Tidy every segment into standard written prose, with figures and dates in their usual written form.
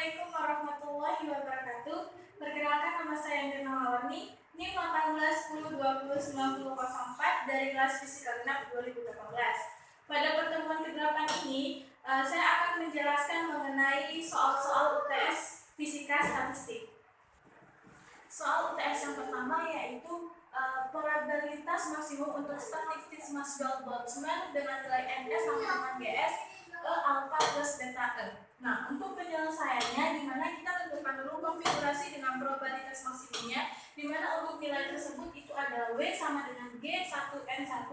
Assalamualaikum warahmatullahi wabarakatuh. Perkenalkan, nama saya Indra Mawarni, NIM 1810209004 dari kelas Fisika Genap 2018. Pada pertemuan ke-8 ini, saya akan menjelaskan mengenai soal-soal UTS Fisika Statistik. Soal UTS yang pertama yaitu probabilitas maksimum untuk statistik Maxwell-Boltzmann dengan nilai NS sama dengan GS alpha plus beta E. Nah, untuk penyelesaiannya, di mana kita tentukan dulu konfigurasi dengan probabilitas maksimumnya, di mana untuk nilai tersebut itu adalah W sama dengan G1N1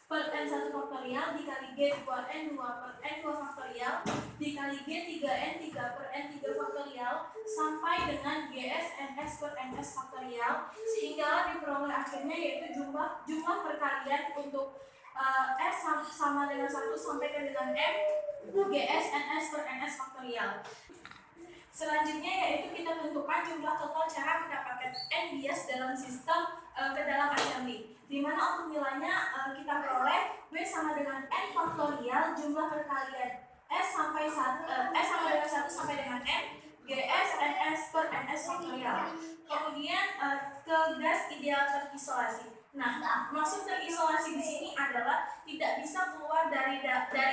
per N1 faktorial dikali G2N2 per N2 faktorial dikali G3N3 per N3 faktorial sampai dengan GS/NS per NS faktorial, sehingga diperoleh akhirnya yaitu jumlah perkalian untuk S sama dengan 1 sampai dengan M GS/NS per NS faktorial. Selanjutnya yaitu kita tentukan jumlah total cara mendapatkan N bias dalam sistem ke dalam assembly, di mana untuk nilainya kita peroleh W sama dengan N faktorial jumlah perkalian S sama dengan 1 sampai dengan M GS/NS per NS faktorial. Kemudian ke gas ideal terisolasi. Nah, maksud terisolasi di sini adalah tidak bisa keluar dari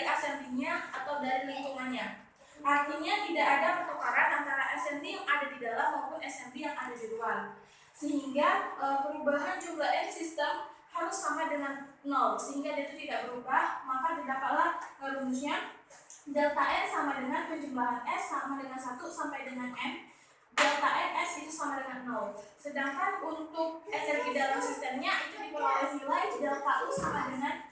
assembly-nya atau dari lingkungannya. Artinya tidak ada pertukaran antara assembly yang ada di dalam maupun assembly yang ada di luar. Sehingga perubahan jumlah N sistem harus sama dengan 0, sehingga dia itu tidak berubah. Maka didapatlah rumusnya delta N sama dengan penjumlahan S sama dengan 1 sampai dengan M. Delta NS itu sama dengan 0. Sedangkan untuk energi dalam sistemnya itu diperoleh nilai delta U sama dengan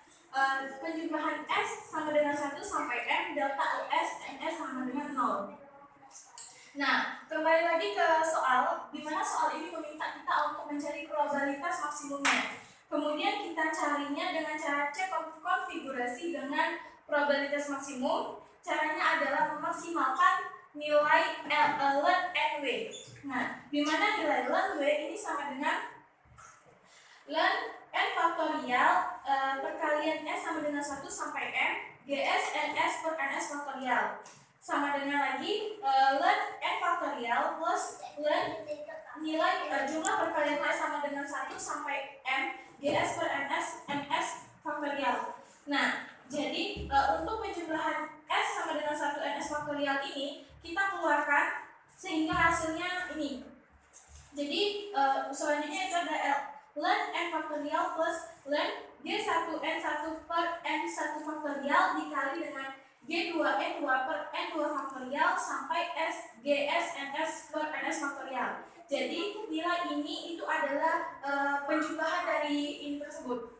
penjumlahan S sama dengan 1 sampai M, delta US NS sama dengan 0. Nah, kembali lagi ke soal, di mana soal ini meminta kita untuk mencari probabilitas maksimumnya. Kemudian kita carinya dengan cara cek konfigurasi dengan probabilitas maksimum. Caranya adalah memaksimalkan nilai ln NW. Nah, di mana nilai ln W ini sama dengan ln N faktorial perkalian S sama dengan 1 sampai M GS NS per NS faktorial, sama dengan lagi ln N faktorial plus ln nilai jumlah perkalian S sama dengan 1 sampai M GS per NS NS faktorial. Nah, jadi untuk penjumlahan S sama dengan 1 NS faktorial ini kita keluarkan sehingga hasilnya ini. Jadi selanjutnya itu ada ln N faktorial plus ln G1N1 per N1 faktorial dikali dengan G2N2 per N2 faktorial sampai S GS NS per NS faktorial. Jadi nilai ini itu adalah penjumlahan dari ini tersebut.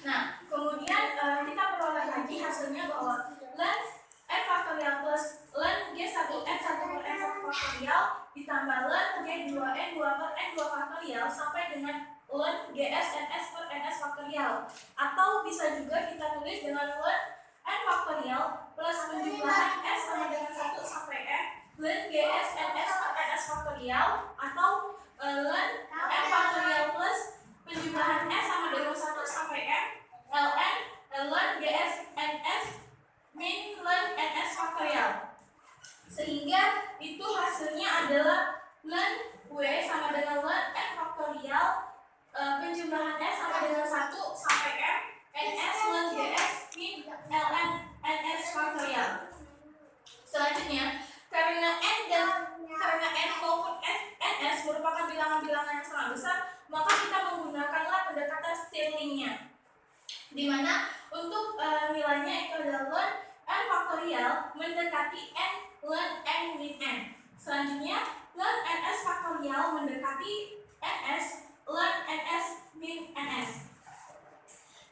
Nah, kemudian kita peroleh lagi hasilnya bahwa ln N faktorial plus ln G1N1 per N1 faktorial ditambah ln G2N2 per N2 faktorial sampai dengan ln GS/NS per NS faktorial. Atau bisa juga kita tulis dengan ln N faktorial plus penjumlahan S sama dengan 1 sampai M ln GS/NS per NS faktorial, atau ln N faktorial plus penjumlahan S sama dengan 1 sampai M ln GS/NS min ln NS faktorial. Sehingga itu hasilnya adalah ln W sama dengan ln N faktorial penjumlahan S sama dengan 1 sampai M NS ln GS min ln NS faktorial. Selanjutnya, karena N maupun NS merupakan bilangan-bilangan yang sangat besar, maka kita menggunakanlah pendekatan Stirlingnya, di mana untuk nilainya itu adalah ln N faktorial mendekati N ln N min N. Selanjutnya, ln NS faktorial mendekati NS ln NS min NS.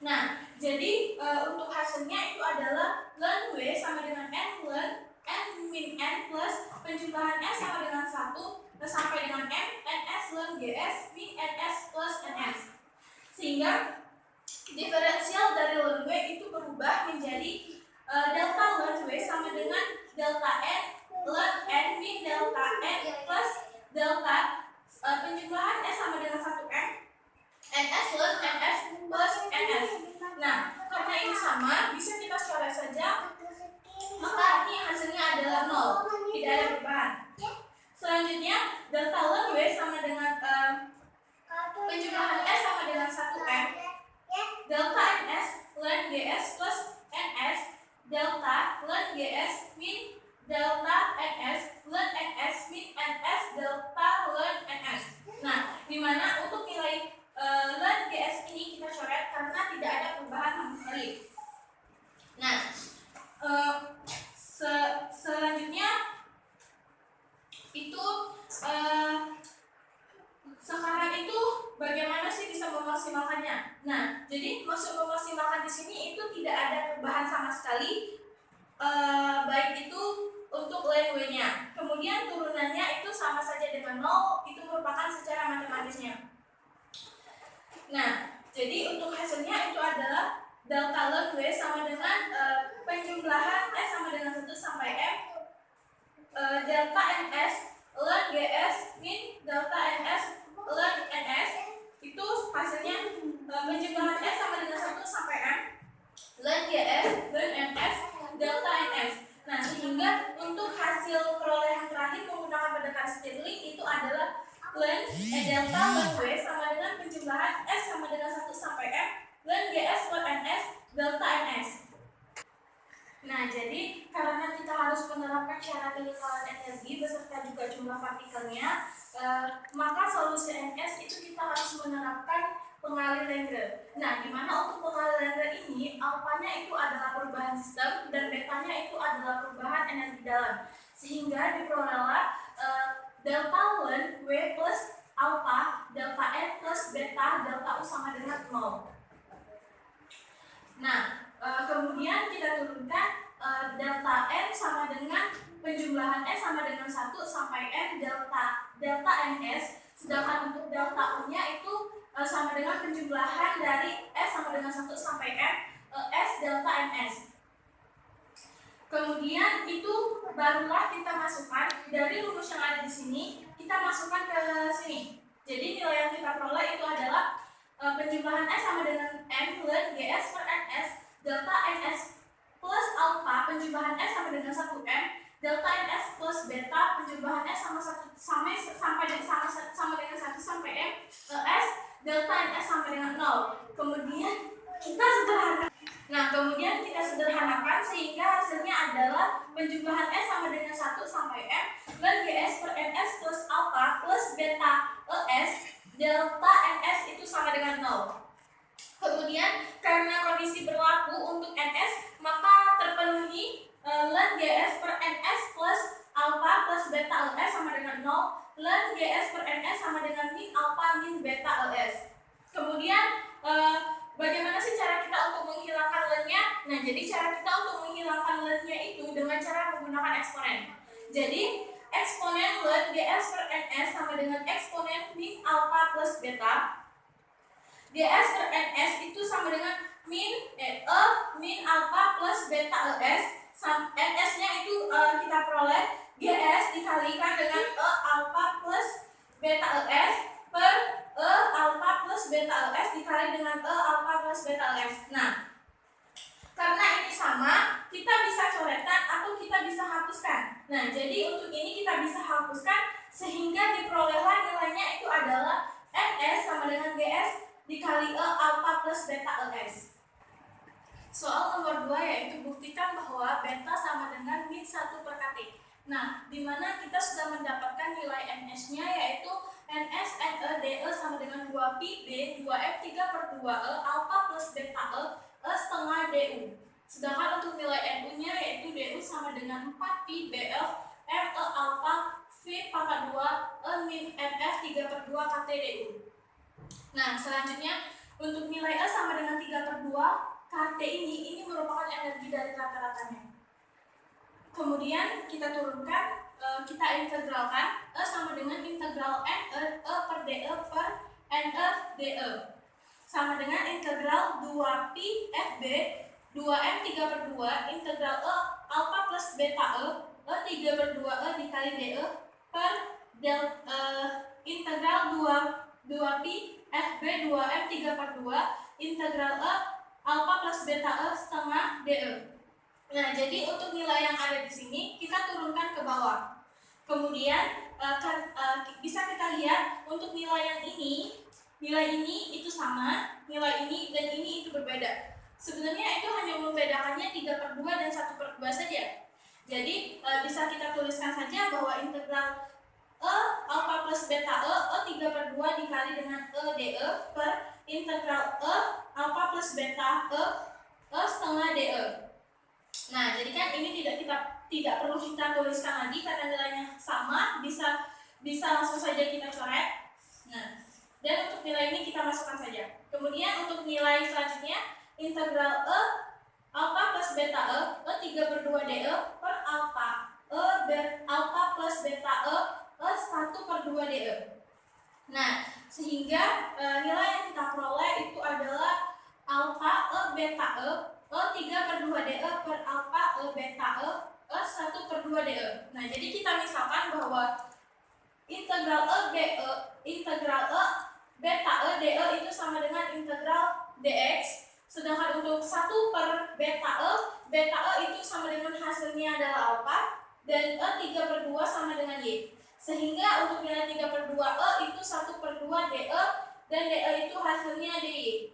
Nah, jadi untuk hasilnya itu adalah ln W sama dengan N ln N min N plus penjumlahan S sama dengan 1 sampai dengan M NS ln GS min NS plus NS. Sehingga diferensial dari ln W itu berubah menjadi delta ln W sama dengan delta N ln N min delta N plus delta penjumlahan S sama dengan 1M NS ln NS plus NS. Nah, karena ini sama, bisa kita coret saja, maka ini hasilnya adalah 0. tidak ada perubahan. Selanjutnya delta ln W sama dengan penjumlahan S sama dengan 1M. Delta NS ln GS plus NS delta ln GS min delta NS ln NS min NS delta ln NS. Nah, dimana untuk nilai ln GS ini kita coret karena tidak ada perubahan sama sekali. Nah, selanjutnya itu sekarang itu bagaimana sih bisa memaksimalkannya? Nah, jadi maksud memaksimalkan di sini itu tidak ada perubahan sama sekali, baik itu untuk ln W-nya. Kemudian turunannya itu sama saja dengan 0, itu merupakan secara matematisnya. Nah, jadi untuk hasilnya itu adalah delta ln W sama dengan penjumlahan S sama dengan 1 sampai M, delta NS ln GS min delta NS ln NS, itu hasilnya penjumlahan S sama dengan 1 sampai M, ln GS ln NS delta NS. Nah, sehingga untuk hasil perolehan terakhir menggunakan pendekatan Stirling itu adalah delta ln W sama dengan penjumlahan S sama dengan 1 sampai M, ln GS ln NS delta NS. Nah, jadi karena kita harus menerapkan syarat penyeluruhan energi beserta juga jumlah partikelnya, maka solusi NS itu kita harus menerapkan pengalir Lengger. Nah, di mana untuk pengalir Lengger ini alfanya itu adalah perubahan sistem dan betanya itu adalah perubahan energi dalam, sehingga diperolehlah delta ln W plus alfa delta N plus beta delta U sama dengan 0. Nah, kemudian kita turunkan delta N sama dengan penjumlahan S sama dengan 1 sampai N delta NS, sedangkan untuk delta U-nya itu sama dengan penjumlahan dari S sama dengan 1 sampai M, S delta NS. Kemudian itu barulah kita masukkan dari rumus yang ada di sini, kita masukkan ke sini. Jadi nilai yang kita peroleh itu adalah penjumlahan S sama dengan M ln GS per NS delta NS plus alpha penjumlahan S sama dengan 1M delta NS plus beta penjumlahan S sama dengan 1 sampai M, S delta NS sampai dengan 0. Kemudian kita sederhanakan sehingga hasilnya adalah penjumlahan S sama dengan 1 sampai M ln GS per NS plus alpha plus beta ES delta NS itu sama dengan 0. Kemudian karena kondisi berlaku untuk NS, maka terpenuhi ln GS per NS plus alpha plus beta ES sama dengan 0, ln GS per NS sama dengan min alpha min beta ES. Kemudian bagaimana sih cara kita untuk menghilangkan ln-nya? Nah, jadi cara kita untuk menghilangkan ln-nya itu dengan cara menggunakan eksponen. Jadi eksponen ln GS per NS sama dengan eksponen min alpha plus beta. GS per NS itu sama dengan min alpha plus beta ES. NS-nya itu kita peroleh GS dikalikan dengan alpha plus beta ES per alpha plus beta ES dikali dengan alpha plus beta ES. Nah, karena ini sama, kita bisa coretkan atau kita bisa hapuskan. Nah, jadi untuk ini kita bisa hapuskan sehingga diperolehlah nilainya itu adalah NS sama dengan GS dikali alpha plus beta ES. Soal nomor 2 yaitu buktikan bahwa beta sama dengan min 1 per kT. Nah, di mana kita sudah mendapatkan nilai NS-nya yaitu NS NE DE sama dengan 2pi B 2F 3/2 E alpha plus beta E setengah DU. Sedangkan untuk nilai NU-nya yaitu DU sama dengan 4pi BF ME alpha V pangkat 2 E min NF 3/2 kT DU. Nah, selanjutnya untuk nilai E sama dengan 3/2 KT ini merupakan energi dari rata-ratanya. Kemudian kita turunkan, kita integralkan E sama dengan integral N E per DE per NE DE sama dengan integral 2pi FB 2M 3/2 integral E alpha plus beta E 3/2 E dikali DE per integral 2pi FB 2M 3/2 integral E alpha plus beta E setengah DE. Nah, jadi untuk nilai yang ada di sini kita turunkan ke bawah. Kemudian bisa kita lihat untuk nilai yang nilai ini itu sama, nilai ini dan ini itu berbeda. Sebenarnya itu hanya membedakannya 3/2 dan 1/2 saja. Jadi bisa kita tuliskan saja bahwa integral alpha plus beta E 3/2 dikali dengan DE per integral alpha plus beta setengah DE. Nah, jadi kan ini tidak perlu kita tuliskan lagi karena nilainya sama, bisa langsung saja kita coret. Nah, dan untuk nilai ini kita masukkan saja. Kemudian untuk nilai selanjutnya integral alpha plus beta E 3/2 DE per alpha plus beta E 1/2 DE. Nah, sehingga nilai yang kita peroleh itu adalah alpha beta E 3/2 DE per alpha beta E 1/2 DE. Nah, jadi kita misalkan bahwa integral beta E DE itu sama dengan integral dx, sedangkan untuk 1/beta E itu sama dengan hasilnya adalah alpha dan 3/2 sama dengan y. Sehingga untuk nilai 3/2 E itu 1/2 DE dan DE itu hasilnya dy.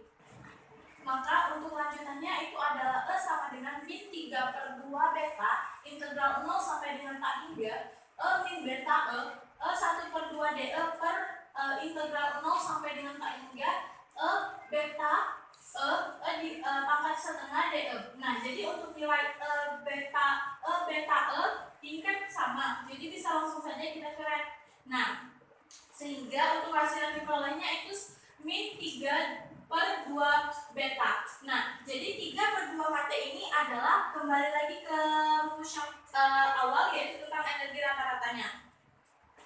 Maka untuk lanjutannya itu adalah E sama dengan min 3/2 beta integral 0 sampai dengan tak hingga E min beta E 1/2 DE per integral 0 sampai dengan tak hingga E beta di pangkat setengah DE. Nah, jadi untuk nilai beta E ini kan sama, jadi bisa langsung saja kita coret. Nah, sehingga untuk hasil yang diperolehnya itu min 3/2 beta. Nah, jadi 3/2 KT ini adalah kembali lagi ke rumus awal, yaitu tentang energi rata-ratanya.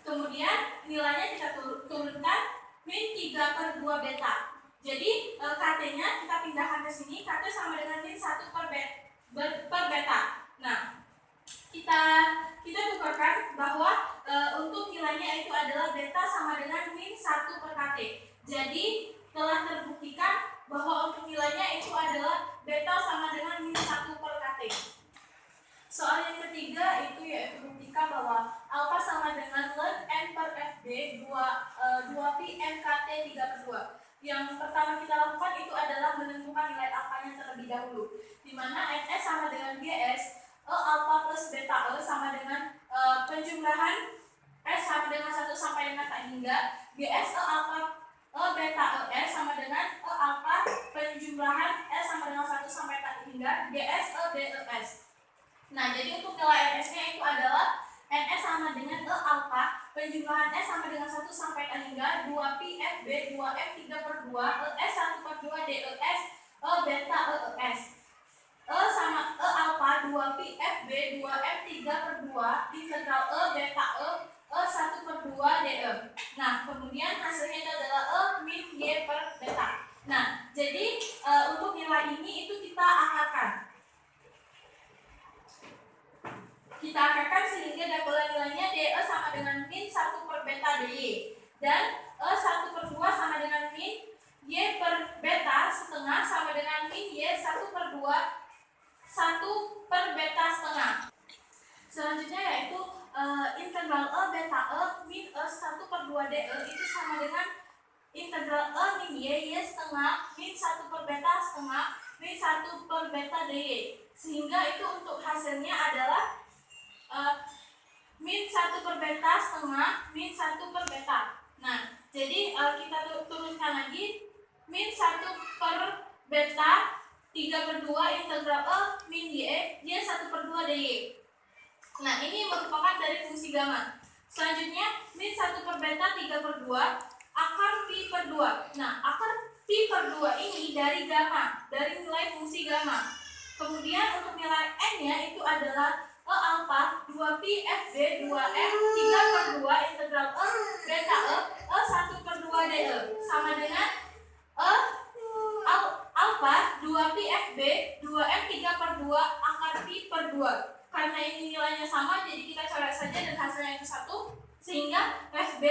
Kemudian nilainya kita turunkan min 3/2 beta. Jadi KT-nya kita pindahkan ke sini, KT sama dengan min 1/beta. Nah, kita tukarkan bahwa untuk nilainya itu adalah beta sama dengan min 1/KT. Jadi telah terbuktikan bahwa untuk nilainya itu adalah beta sama dengan min 1/KT. Soal yang ketiga itu yaitu buktikan bahwa alpha sama dengan ln n per fb 2pi mkt 3/2. Yang pertama kita lakukan itu adalah menentukan nilai alfanya terlebih dahulu, di mana ns sama dengan gs, alpha plus beta sama dengan penjumlahan s sama dengan 1 sampai dengan tak hingga gs alpha beta s sama dengan alpha penjumlahan s sama dengan 1 sampai tak hingga gs bes. Nah, jadi untuk nilai ns-nya itu adalah ns sama dengan alpha penjumlahan s sama dengan 1 sampai tak hingga 2pi fb 2m 3/2 s 1/2 des beta es. Sama alpha 2pi fb 2m 3/2 integral beta 1/2 de. Nah, kemudian hasilnya itu adalah min y per beta. Nah, jadi untuk nilai ini itu kita akarkan. Sehingga dapat nilainya DE sama dengan min 1/beta dy dan 1/2 sama dengan min y per beta setengah sama dengan min y 1/2 1/beta setengah. Selanjutnya yaitu integral beta min 1/2 de itu sama dengan integral min y setengah min 1/beta setengah min 1/beta dy, sehingga itu untuk hasilnya adalah min 1/beta setengah min 1/beta. Nah, jadi kita turunkan lagi min 1/beta 3/2 integral min y 1/2 dy. Nah, ini merupakan dari fungsi gamma. Selanjutnya min 1/beta 3/2 akar pi per 2. Nah, akar pi per 2 ini dari gamma, dari nilai fungsi gamma. Kemudian untuk nilai n-nya itu adalah alpha 2pi fb 2m 3/2 integral beta 1/2 de sama dengan alpha 2pi fb 2m 3/2 akar pi per 2. Karena ini nilainya sama, jadi kita coret saja dan hasilnya itu 1, sehingga fb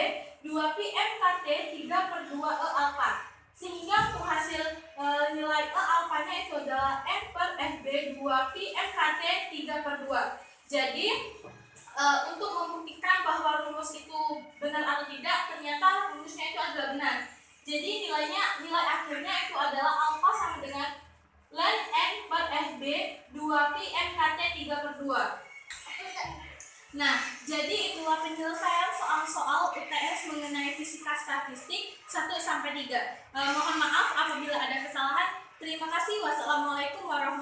2pi mkt 3/2 alpha. Sehingga untuk hasil nilai alfanya itu adalah m per fb 2pi mkt 3/2. Jadi untuk membuktikan rumus itu benar atau tidak, ternyata rumusnya itu adalah benar. Jadi nilai akhirnya itu adalah alfa sama dengan ln n per fb 2pi mkt 3/2. Nah, jadi itulah penyelesaian soal-soal UTS mengenai fisika statistik 1-3. Mohon maaf apabila ada kesalahan. Terima kasih. Wassalamualaikum warahmatullahi wabarakatuh.